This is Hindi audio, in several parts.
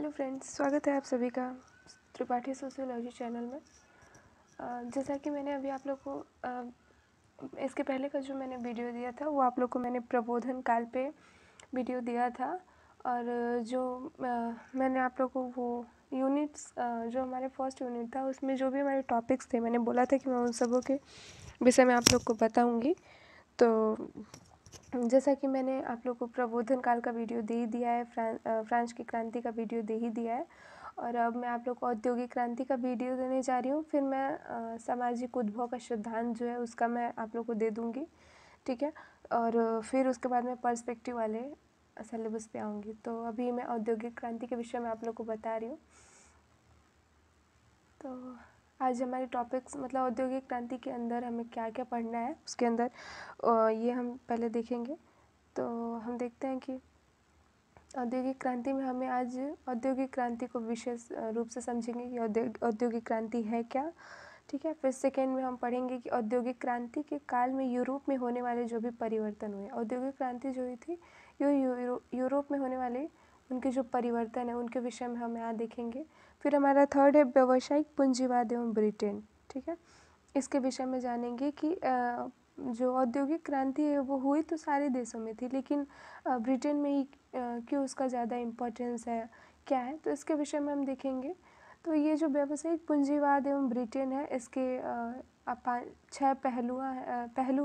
हेलो फ्रेंड्स, स्वागत है आप सभी का त्रिपाठी सोशियोलॉजी चैनल में। जैसा कि मैंने अभी आप लोग को इसके पहले का जो मैंने वीडियो दिया था वो आप लोग को मैंने प्रबोधन काल पे वीडियो दिया था। और जो मैंने आप लोग को वो यूनिट्स जो हमारे फर्स्ट यूनिट था उसमें जो भी हमारे टॉपिक्स थे, मैंने बोला था कि मैं उन सबों के विषय में आप लोग को बताऊँगी। तो जैसा कि मैंने आप लोग को प्रबोधन काल का वीडियो दे ही दिया है, फ्रांस की क्रांति का वीडियो दे ही दिया है, और अब मैं आप लोग को औद्योगिक क्रांति का वीडियो देने जा रही हूँ। फिर मैं सामाजिक उद्भव का सिद्धांत जो है उसका मैं आप लोग को दे दूँगी, ठीक है। और फिर उसके बाद मैं पर्सपेक्टिव वाले सिलेबस पे आऊँगी। तो अभी मैं औद्योगिक क्रांति के विषय में आप लोग को बता रही हूँ। तो आज हमारे टॉपिक्स मतलब औद्योगिक क्रांति के अंदर हमें क्या क्या पढ़ना है उसके अंदर ये हम पहले देखेंगे। तो हम देखते हैं कि औद्योगिक क्रांति में हमें आज औद्योगिक क्रांति को विशेष रूप से समझेंगे कि औद्योगिक क्रांति है क्या, ठीक है। फिर सेकेंड में हम पढ़ेंगे कि औद्योगिक क्रांति के काल में यूरोप में होने वाले जो भी परिवर्तन हुए, औद्योगिक क्रांति जो हुई थी यूरोप में होने वाले उनके जो परिवर्तन है उनके विषय में हम यहाँ देखेंगे। फिर हमारा थर्ड है व्यावसायिक पूंजीवाद एवं ब्रिटेन, ठीक है। इसके विषय में जानेंगे कि जो औद्योगिक क्रांति है वो हुई तो सारे देशों में थी, लेकिन ब्रिटेन में ही क्यों उसका ज़्यादा इम्पोर्टेंस है, क्या है, तो इसके विषय में हम देखेंगे। तो ये जो व्यावसायिक पूंजीवाद एवं ब्रिटेन है इसके 6 पहलू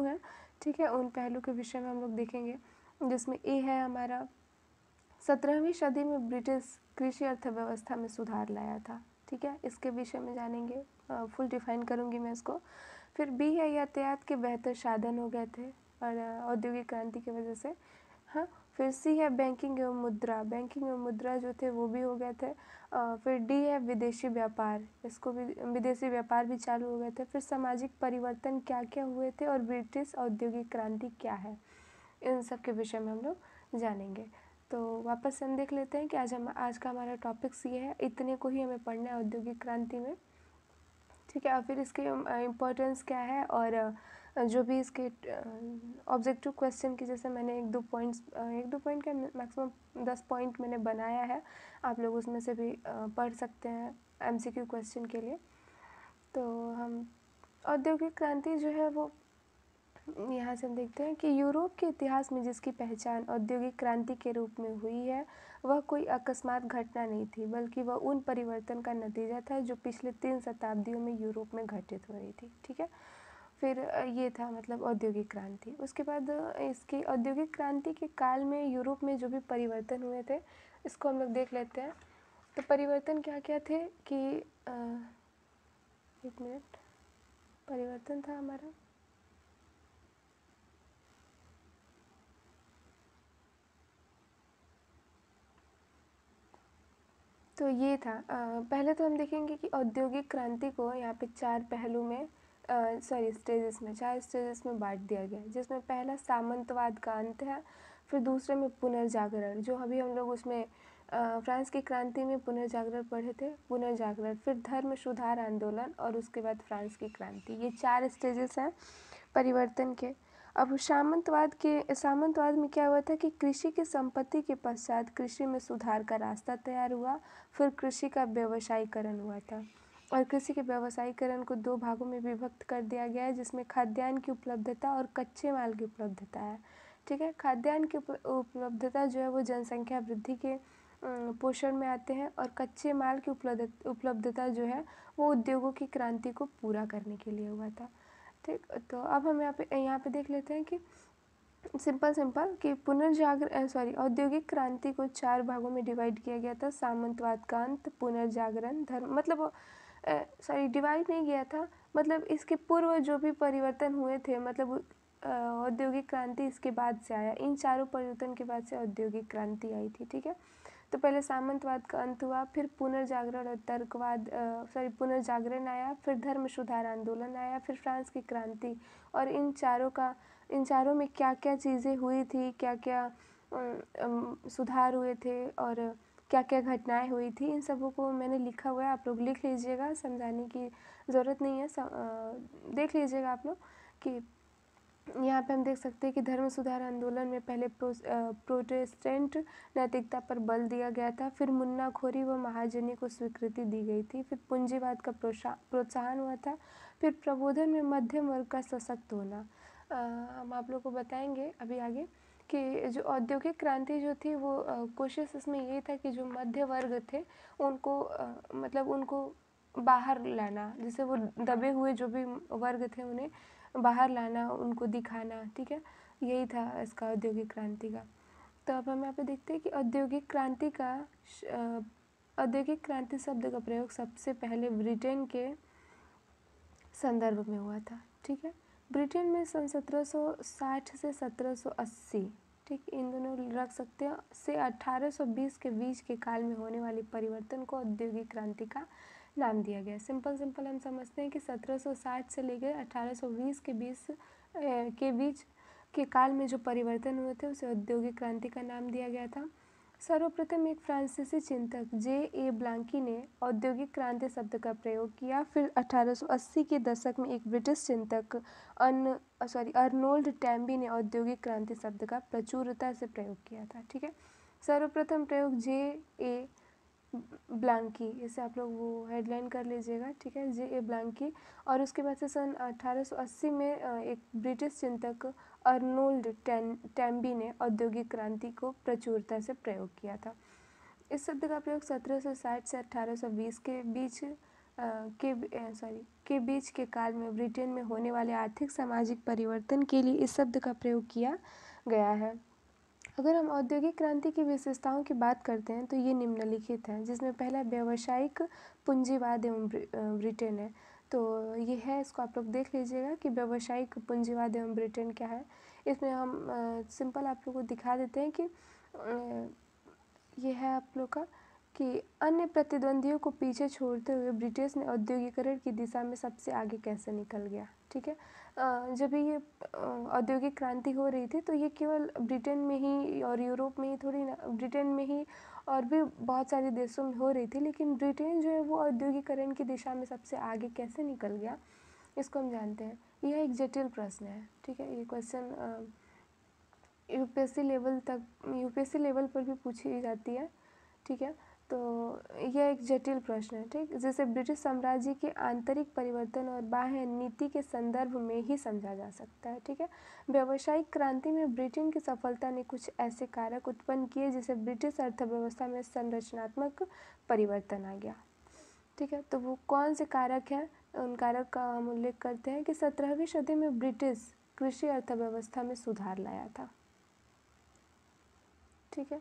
हैं, ठीक है। उन पहलू के विषय में हम लोग देखेंगे, जिसमें ए है हमारा 17वीं सदी में ब्रिटिश कृषि अर्थव्यवस्था में सुधार लाया था, ठीक है। इसके विषय में जानेंगे, फुल डिफाइन करूँगी मैं इसको। फिर बी है यातायात के बेहतर साधन हो गए थे और औद्योगिक क्रांति की वजह से, हाँ। फिर सी है बैंकिंग एवं मुद्रा जो थे वो भी हो गए थे। फिर डी है विदेशी व्यापार, इसको भी विदेशी व्यापार भी चालू हो गए थे। फिर सामाजिक परिवर्तन क्या क्या हुए थे और ब्रिटिश औद्योगिक क्रांति क्या है, इन सब के विषय में हम लोग जानेंगे। तो वापस से हम देख लेते हैं कि आज का हमारा टॉपिक्स ये है, इतने को ही हमें पढ़ना है औद्योगिक क्रांति में, ठीक है। और फिर इसकी इम्पोर्टेंस क्या है और जो भी इसके ऑब्जेक्टिव क्वेश्चन की, जैसे मैंने एक दो पॉइंट का मैक्सिमम 10 पॉइंट मैंने बनाया है, आप लोग उसमें से भी पढ़ सकते हैं एमसीक्यू क्वेश्चन के लिए। तो हम औद्योगिक क्रांति जो है वो यहाँ से हम देखते हैं कि यूरोप के इतिहास में जिसकी पहचान औद्योगिक क्रांति के रूप में हुई है वह कोई अकस्मात घटना नहीं थी, बल्कि वह उन परिवर्तन का नतीजा था जो पिछले 3 शताब्दियों में यूरोप में घटित हो रही थी, ठीक है। फिर ये था मतलब औद्योगिक क्रांति। उसके बाद इसकी औद्योगिक क्रांति के काल में यूरोप में जो भी परिवर्तन हुए थे इसको हम लोग देख लेते हैं। तो परिवर्तन क्या क्या थे कि एक मिनट, परिवर्तन था हमारा, तो ये था पहले तो हम देखेंगे कि औद्योगिक क्रांति को यहाँ पे 4 पहलू में स्टेजेस में 4 स्टेजेस में बांट दिया गया है, जिसमें पहला सामंतवाद का अंत है। फिर दूसरे में पुनर्जागरण, जो अभी हम लोग उसमें फ्रांस की क्रांति में पुनर्जागरण पढ़े थे, पुनर्जागरण। फिर धर्म सुधार आंदोलन और उसके बाद फ्रांस की क्रांति। ये 4 स्टेजेस हैं परिवर्तन के। अब सामंतवाद में क्या हुआ था कि कृषि की संपत्ति के पश्चात कृषि में सुधार का रास्ता तैयार हुआ। फिर कृषि का व्यवसायीकरण हुआ था और कृषि के व्यवसायीकरण को 2 भागों में विभक्त कर दिया गया है, जिसमें खाद्यान्न की उपलब्धता और कच्चे माल की उपलब्धता है, ठीक है। खाद्यान्न की उपलब्धता जो है वो जनसंख्या वृद्धि के पोषण में आते हैं, और कच्चे माल की उपलब्धता जो है वो उद्योगों की क्रांति को पूरा करने के लिए हुआ था, ठीक। तो अब हम यहाँ पे देख लेते हैं कि सिंपल कि औद्योगिक क्रांति को 4 भागों में डिवाइड किया गया था। सामंतवाद का अंत, पुनर्जागरण, धर्म, मतलब डिवाइड नहीं किया था, मतलब इसके पूर्व जो भी परिवर्तन हुए थे, मतलब औद्योगिक क्रांति इसके बाद से आया, इन चारों परिवर्तन के बाद से औद्योगिक क्रांति आई थी, ठीक है। तो पहले सामंतवाद का अंत हुआ, फिर पुनर्जागरण और पुनर्जागरण आया, फिर धर्म सुधार आंदोलन आया, फिर फ्रांस की क्रांति। और इन चारों में क्या क्या चीज़ें हुई थी, क्या क्या सुधार हुए थे और क्या क्या घटनाएं हुई थी, इन सबों को मैंने लिखा हुआ है, आप लोग लिख लीजिएगा, समझाने की ज़रूरत नहीं है, देख लीजिएगा आप लोग कि यहाँ पे हम देख सकते हैं कि धर्म सुधार आंदोलन में पहले प्रोटेस्टेंट नैतिकता पर बल दिया गया था, फिर मुन्नाखोरी व महाजनी को स्वीकृति दी गई थी, फिर पूंजीवाद का प्रोत्साहन हुआ था, फिर प्रबोधन में मध्यम वर्ग का सशक्त होना। हम आप लोग को बताएंगे अभी आगे कि जो औद्योगिक क्रांति जो थी वो कोशिश इसमें यही था कि जो मध्य वर्ग थे उनको मतलब उनको बाहर लाना, जैसे वो दबे हुए जो भी वर्ग थे उन्हें बाहर लाना, उनको दिखाना, ठीक है। यही था इसका औद्योगिक क्रांति का। तो अब हम यहाँ पे देखते हैं कि औद्योगिक क्रांति शब्द का प्रयोग सबसे पहले ब्रिटेन के संदर्भ में हुआ था, ठीक है। ब्रिटेन में सन 1760 से 1780, ठीक, इन दोनों रख सकते हैं, से 1820 के बीच के काल में होने वाली परिवर्तन को औद्योगिक क्रांति का नाम दिया गया। सिंपल हम समझते हैं कि 1760 से लेकर 1820 के बीच के काल में जो परिवर्तन हुए थे उसे औद्योगिक क्रांति का नाम दिया गया था। सर्वप्रथम एक फ्रांसीसी चिंतक J.A. ब्लांकी ने औद्योगिक क्रांति शब्द का प्रयोग किया। फिर 1880 के दशक में एक ब्रिटिश चिंतक अर्नोल्ड टैम्बी ने औद्योगिक क्रांति शब्द का प्रचुरता से प्रयोग किया था, ठीक है। सर्वप्रथम प्रयोग J.A. ब्लांकी, इसे आप लोग वो हेडलाइन कर लीजिएगा, ठीक है, J.A. ब्लांकी। और उसके बाद से सन 1880 में एक ब्रिटिश चिंतक अर्नोल्ड टैम्बी ने औद्योगिक क्रांति को प्रचुरता से प्रयोग किया था। इस शब्द का प्रयोग 1760 से 1820 के बीच के काल में ब्रिटेन में होने वाले आर्थिक सामाजिक परिवर्तन के लिए इस शब्द का प्रयोग किया गया है। अगर हम औद्योगिक क्रांति की विशेषताओं की बात करते हैं तो ये निम्नलिखित है, जिसमें पहला व्यावसायिक पूंजीवाद एवं ब्रिटेन है। तो ये है, इसको आप लोग देख लीजिएगा कि व्यावसायिक पूंजीवाद एवं ब्रिटेन क्या है। इसमें हम सिंपल आप लोग को दिखा देते हैं कि ये है आप लोग का कि अन्य प्रतिद्वंदियों को पीछे छोड़ते हुए ब्रिटिश ने औद्योगिकरण की दिशा में सबसे आगे कैसे निकल गया, ठीक है। जब ये औद्योगिक क्रांति हो रही थी तो ये केवल ब्रिटेन में ही और यूरोप में ही थोड़ी ना, ब्रिटेन में ही और भी बहुत सारे देशों में हो रही थी, लेकिन ब्रिटेन जो है वो औद्योगिकरण की दिशा में सबसे आगे कैसे निकल गया, इसको हम जानते हैं। यह एक जटिल प्रश्न है, ठीक है। ये क्वेश्चन यूपीएससी लेवल पर भी पूछी जाती है, ठीक है। तो यह एक जटिल प्रश्न है, ठीक, जिसे ब्रिटिश साम्राज्य के आंतरिक परिवर्तन और बाह्य नीति के संदर्भ में ही समझा जा सकता है, ठीक है। व्यावसायिक क्रांति में ब्रिटेन की सफलता ने कुछ ऐसे कारक उत्पन्न किए जिसे ब्रिटिश अर्थव्यवस्था में संरचनात्मक परिवर्तन आ गया, ठीक है। तो वो कौन से कारक हैं, उन कारक का हम उल्लेख करते हैं कि 17वीं सदी में ब्रिटिश कृषि अर्थव्यवस्था में सुधार लाया था, ठीक है।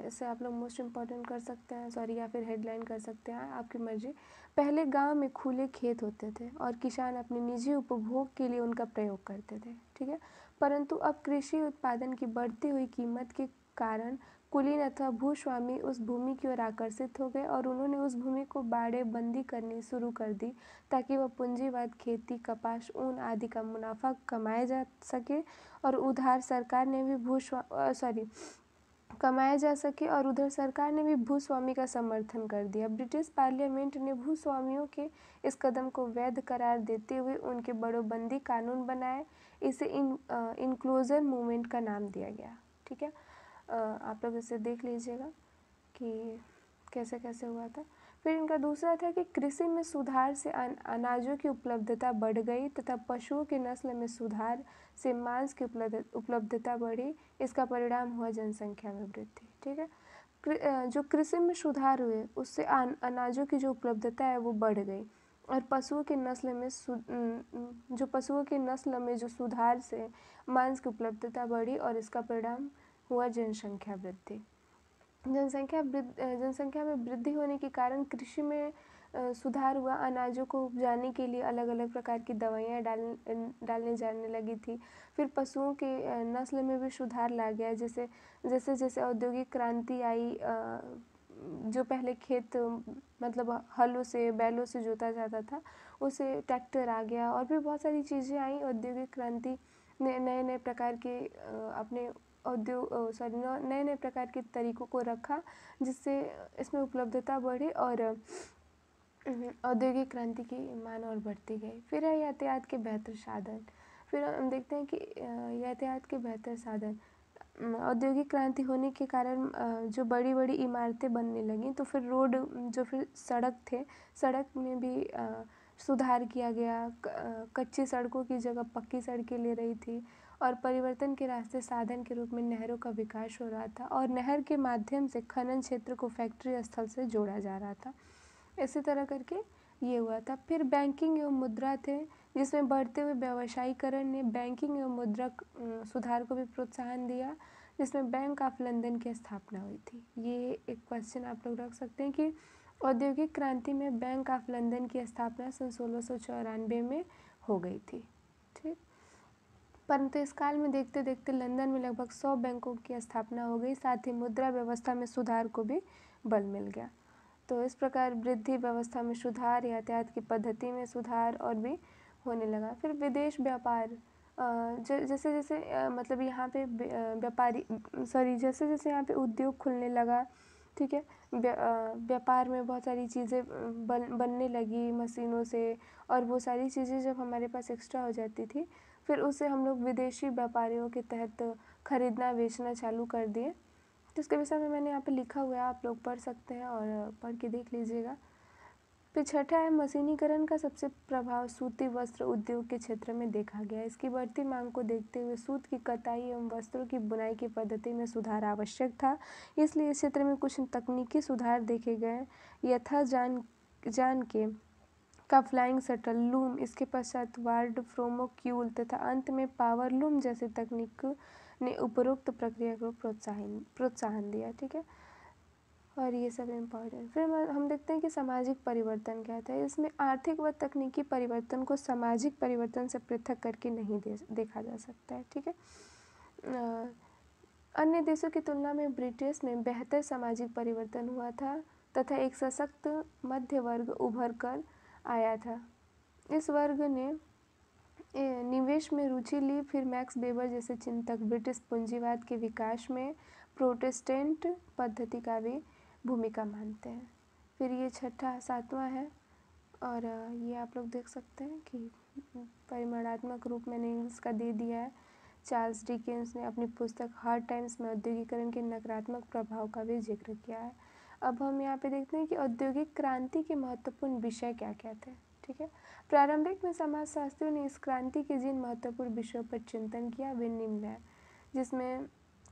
इसे आप लोग मोस्ट इम्पॉर्टेंट कर सकते हैं, या फिर हेडलाइन कर सकते हैं, आपकी मर्जी। पहले गांव में खुले खेत होते थे और किसान अपने निजी उपभोग के लिए उनका प्रयोग करते थे, ठीक है। परंतु अब कृषि उत्पादन की बढ़ती हुई कीमत के कारण कुलीन अथवा भूस्वामी उस भूमि की ओर आकर्षित हो गए और उन्होंने उस भूमि को बाड़ेबंदी करनी शुरू कर दी ताकि वह पूंजीवाद खेती, कपास, ऊन आदि का मुनाफा कमाया जा सके और उधर सरकार ने भी भूस्वामी का समर्थन कर दिया। ब्रिटिश पार्लियामेंट ने भूस्वामियों के इस कदम को वैध करार देते हुए उनके बाड़ेबंदी कानून बनाए। इसे इनक्लूजन मूवमेंट का नाम दिया गया, ठीक है। आप लोग इसे देख लीजिएगा कि कैसे कैसे हुआ था। फिर इनका दूसरा था कि कृषि में सुधार से अनाजों की उपलब्धता बढ़ गई तथा पशुओं की नस्ल में सुधार से मांस की उपलब्धता बढ़ी। इसका परिणाम हुआ जनसंख्या में वृद्धि, ठीक है। जो कृषि में सुधार हुए उससे अनाजों की जो उपलब्धता है वो बढ़ गई और पशुओं की नस्ल में जो सुधार से मांस की उपलब्धता बढ़ी और इसका परिणाम हुआ जनसंख्या वृद्धि। जनसंख्या में वृद्धि होने के कारण कृषि में सुधार हुआ। अनाजों को उपजाने के लिए अलग अलग प्रकार की दवाइयाँ डालने जाने लगी थी। फिर पशुओं के नस्ल में भी सुधार ला गया। जैसे जैसे औद्योगिक क्रांति आई, जो पहले खेत मतलब हलों से, बैलों से जोता जाता था, उसे ट्रैक्टर आ गया और भी बहुत सारी चीज़ें आई। औद्योगिक क्रांति ने नए नए प्रकार के नए नए प्रकार के तरीकों को रखा जिससे इसमें उपलब्धता बढ़ी और औद्योगिक क्रांति की मान और बढ़ती गई। फिर है यातायात के बेहतर साधन। फिर हम देखते हैं कि यातायात के बेहतर साधन। औद्योगिक क्रांति होने के कारण जो बड़ी बड़ी इमारतें बनने लगीं, तो फिर रोड जो फिर सड़क में भी सुधार किया गया। कच्ची सड़कों की जगह पक्की सड़कें ले रही थी और परिवर्तन के रास्ते साधन के रूप में नहरों का विकास हो रहा था और नहर के माध्यम से खनन क्षेत्र को फैक्ट्री स्थल से जोड़ा जा रहा था। इसी तरह करके ये हुआ था। फिर बैंकिंग एवं मुद्रा थे, जिसमें बढ़ते हुए व्यवसायीकरण ने बैंकिंग एवं मुद्रा सुधार को भी प्रोत्साहन दिया, जिसमें बैंक ऑफ लंदन की स्थापना हुई थी। ये एक क्वेश्चन आप लोग रख सकते हैं कि औद्योगिक क्रांति में बैंक ऑफ लंदन की स्थापना सन 1694 में हो गई थी। ठीक, परंतु इस काल में देखते देखते लंदन में लगभग 100 बैंकों की स्थापना हो गई, साथ ही मुद्रा व्यवस्था में सुधार को भी बल मिल गया। तो इस प्रकार वृद्धि, व्यवस्था में सुधार, यातायात की पद्धति में सुधार और भी होने लगा। फिर विदेश व्यापार, जैसे जैसे मतलब यहाँ पे जैसे जैसे यहाँ पे उद्योग खुलने लगा, ठीक है, व्यापार में बहुत सारी चीज़ें बनने लगी मशीनों से, और वो सारी चीज़ें जब हमारे पास एक्स्ट्रा हो जाती थी, फिर उसे हम लोग विदेशी व्यापारियों के तहत खरीदना बेचना चालू कर दिए। तो इसके विषय में मैंने यहाँ पे लिखा हुआ है, आप लोग पढ़ सकते हैं और पढ़ के देख लीजिएगा। फिर छठा है, मशीनीकरण का सबसे प्रभाव सूती वस्त्र उद्योग के क्षेत्र में देखा गया। इसकी बढ़ती मांग को देखते हुए सूत की कताई एवं वस्त्रों की बुनाई की पद्धति में सुधार आवश्यक था, इसलिए इस क्षेत्र में कुछ तकनीकी सुधार देखे गए, यथा जान के का फ्लाइंग शटल लूम, इसके पश्चात वार्ड फ्रोमोक्यूल तथा अंत में पावर लूम जैसी तकनीक ने उपरोक्त प्रक्रिया को प्रोत्साहन दिया। ठीक है, और ये सब इम्पॉर्टेंट। फिर हम देखते हैं कि सामाजिक परिवर्तन क्या था। इसमें आर्थिक व तकनीकी परिवर्तन को सामाजिक परिवर्तन से पृथक करके नहीं देखा जा सकता है। ठीक है, अन्य देशों की तुलना में ब्रिटिश में बेहतर सामाजिक परिवर्तन हुआ था तथा एक सशक्त मध्य वर्ग उभर कर आया था। इस वर्ग ने निवेश में रुचि ली। फिर मैक्स वेबर जैसे चिंतक ब्रिटिश पूंजीवाद के विकास में प्रोटेस्टेंट पद्धति का भी भूमिका मानते हैं। फिर ये छठा सातवां है, और ये आप लोग देख सकते हैं कि परिमाणात्मक रूप मैंने इंग्लिश का दे दिया है। चार्ल्स डिकेंस ने अपनी पुस्तक हार्ड टाइम्स में औद्योगिकरण के नकारात्मक प्रभाव का भी जिक्र किया है। अब हम यहाँ पे देखते हैं कि औद्योगिक क्रांति के महत्वपूर्ण विषय क्या क्या थे। ठीक है, प्रारंभिक में समाजशास्त्रियों ने इस क्रांति के जिन महत्वपूर्ण विषयों पर चिंतन किया वे निम्न है, जिसमें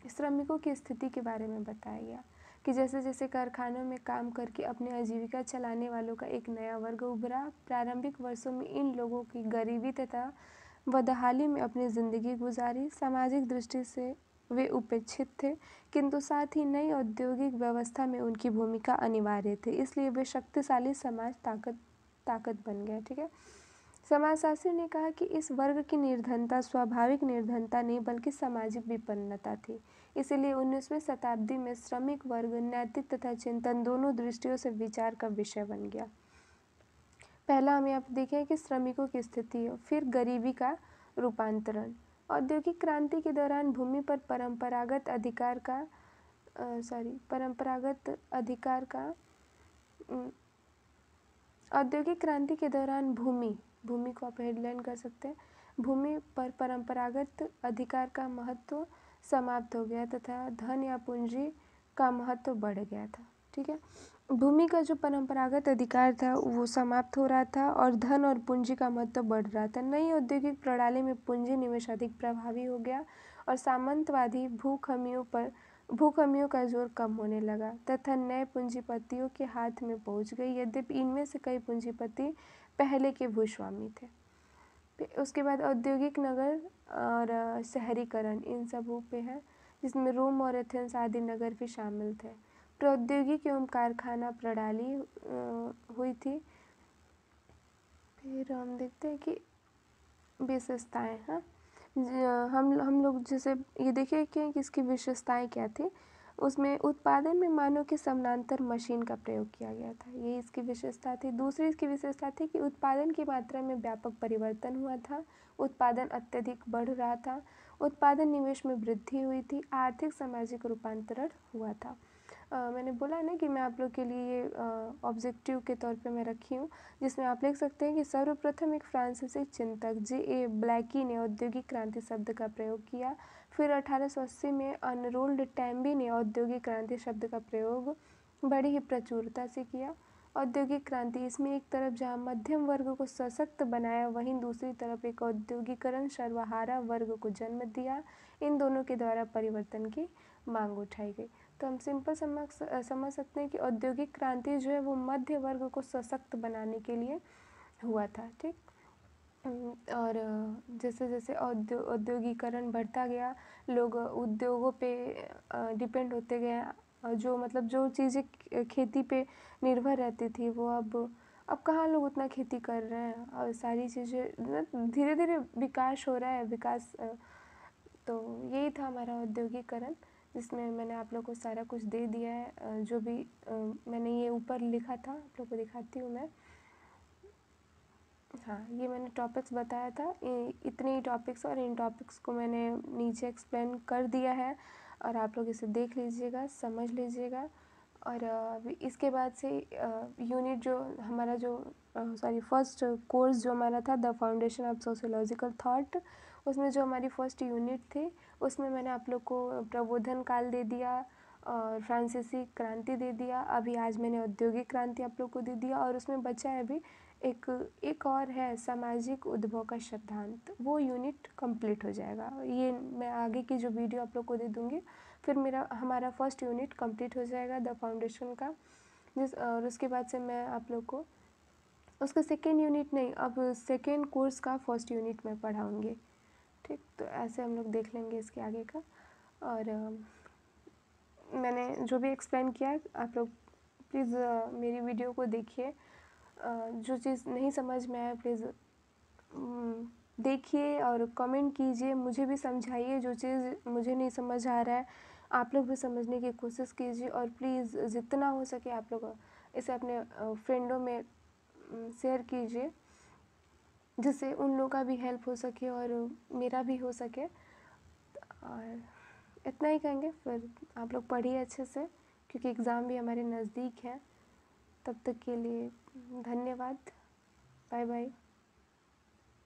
श्रमिकों की स्थिति के बारे में बताया गया कि जैसे जैसे कारखानों में काम करके अपनी आजीविका चलाने वालों का एक नया वर्ग उभरा। प्रारंभिक वर्षों में इन लोगों की गरीबी तथा बदहाली में अपनी ज़िंदगी गुजारी। सामाजिक दृष्टि से वे उपेक्षित थे, किंतु साथ ही नई औद्योगिक व्यवस्था में उनकी भूमिका अनिवार्य थी, इसलिए वे शक्तिशाली समाज ताकत बन गए। ठीक है, समाजशास्त्री ने कहा कि इस वर्ग की निर्धनता स्वाभाविक निर्धनता नहीं बल्कि सामाजिक विपन्नता थी, इसीलिए 19वीं शताब्दी में श्रमिक वर्ग नैतिक तथा चिंतन दोनों दृष्टियों से विचार का विषय बन गया। पहला हम यहाँ देखें कि श्रमिकों की स्थिति हो, फिर गरीबी का रूपांतरण। औद्योगिक क्रांति के दौरान भूमि पर परंपरागत अधिकार का औद्योगिक क्रांति के दौरान भूमि को आप हेडलाइन कर सकते हैं। भूमि पर परंपरागत अधिकार का महत्व समाप्त हो गया तथा धन या पूंजी का महत्व बढ़ गया था। ठीक है, भूमि का जो परंपरागत अधिकार था वो समाप्त हो रहा था और धन और पूंजी का महत्व बढ़ रहा था। नई औद्योगिक प्रणाली में पूंजी निवेश अधिक प्रभावी हो गया और सामंतवादी भूखमियों का जोर कम होने लगा तथा नए पूंजीपतियों के हाथ में पहुंच गई, यद्यपि इनमें से कई पूंजीपति पहले के भूस्वामी थे। उसके बाद औद्योगिक नगर और शहरीकरण इन सबों पे है, जिसमें रोम और एथेंस आदि नगर भी शामिल थे। प्रौद्योगिकी एवं कारखाना प्रणाली हुई थी। फिर हम देखते हैं कि विशेषताएं, हाँ, हम लोग जैसे ये देखिए कि इसकी विशेषताएं क्या थी। उसमें उत्पादन में मानव के समानांतर मशीन का प्रयोग किया गया था, ये इसकी विशेषता थी। दूसरी इसकी विशेषता थी कि उत्पादन की मात्रा में व्यापक परिवर्तन हुआ था, उत्पादन अत्यधिक बढ़ रहा था, उत्पादन निवेश में वृद्धि हुई थी, आर्थिक सामाजिक रूपांतरण हुआ था। मैंने बोला ना कि मैं आप लोग के लिए ये ऑब्जेक्टिव के तौर पे मैं रखी हूँ, जिसमें आप लिख सकते हैं कि सर्वप्रथम एक फ्रांसीसी चिंतक J.A. ब्लैकी ने औद्योगिक क्रांति शब्द का प्रयोग किया। फिर 1880 में अनरोल्ड टैम्बी ने औद्योगिक क्रांति शब्द का प्रयोग बड़ी ही प्रचुरता से किया। औद्योगिक क्रांति, इसमें एक तरफ जहाँ मध्यम वर्ग को सशक्त बनाया, वहीं दूसरी तरफ एक औद्योगिकरण सर्वहारा वर्ग को जन्म दिया। इन दोनों के द्वारा परिवर्तन की मांग उठाई गई। तो हम सिंपल समझ सकते हैं कि औद्योगिक क्रांति जो है वो मध्य वर्ग को सशक्त बनाने के लिए हुआ था। ठीक। और जैसे जैसे औद्योगिकरण बढ़ता गया, लोग उद्योगों पे डिपेंड होते गए। जो मतलब जो चीज़ें खेती पे निर्भर रहती थी वो अब कहाँ लोग उतना खेती कर रहे हैं, और सारी चीज़ें धीरे धीरे विकास हो रहा है। तो यही था हमारा औद्योगिकरण, जिसमें मैंने आप लोग को सारा कुछ दे दिया है। जो भी मैंने ये ऊपर लिखा था आप लोग को दिखाती हूँ मैं। हाँ, ये मैंने टॉपिक्स बताया था, इतने ही टॉपिक्स, और इन टॉपिक्स को मैंने नीचे एक्सप्लेन कर दिया है, और आप लोग इसे देख लीजिएगा, समझ लीजिएगा। और इसके बाद से यूनिट जो हमारा फर्स्ट कोर्स जो हमारा था, the foundation of sociological thought, उसमें जो हमारी फर्स्ट यूनिट थी, उसमें मैंने आप लोग को प्रबोधन काल दे दिया और फ्रांसीसी क्रांति दे दिया। अभी आज मैंने औद्योगिक क्रांति आप लोग को दे दिया, और उसमें बचा है अभी एक और है, सामाजिक उद्भव का सिद्धांत। वो यूनिट कंप्लीट हो जाएगा। ये मैं आगे की जो वीडियो आप लोग को दे दूँगी, फिर हमारा फर्स्ट यूनिट कंप्लीट हो जाएगा द फाउंडेशन का। और उसके बाद से मैं आप लोग को उसका सेकेंड यूनिट नहीं, अब सेकेंड कोर्स का फर्स्ट यूनिट मैं पढ़ाऊँगी। ठीक, तो ऐसे हम लोग देख लेंगे इसके आगे का। और मैंने जो भी एक्सप्लेन किया, आप लोग प्लीज़ मेरी वीडियो को देखिए। जो चीज़ नहीं समझ में आए प्लीज़ देखिए और कमेंट कीजिए, मुझे भी समझाइए। जो चीज़ मुझे नहीं समझ आ रहा है आप लोग भी समझने की कोशिश कीजिए, और प्लीज़ जितना हो सके आप लोग इसे अपने फ्रेंडों में शेयर कीजिए, जिससे उन लोगों का भी हेल्प हो सके और मेरा भी हो सके। और इतना ही कहेंगे, फिर आप लोग पढ़िए अच्छे से, क्योंकि एग्ज़ाम भी हमारे नज़दीक है। तब तक के लिए धन्यवाद। Bye bye.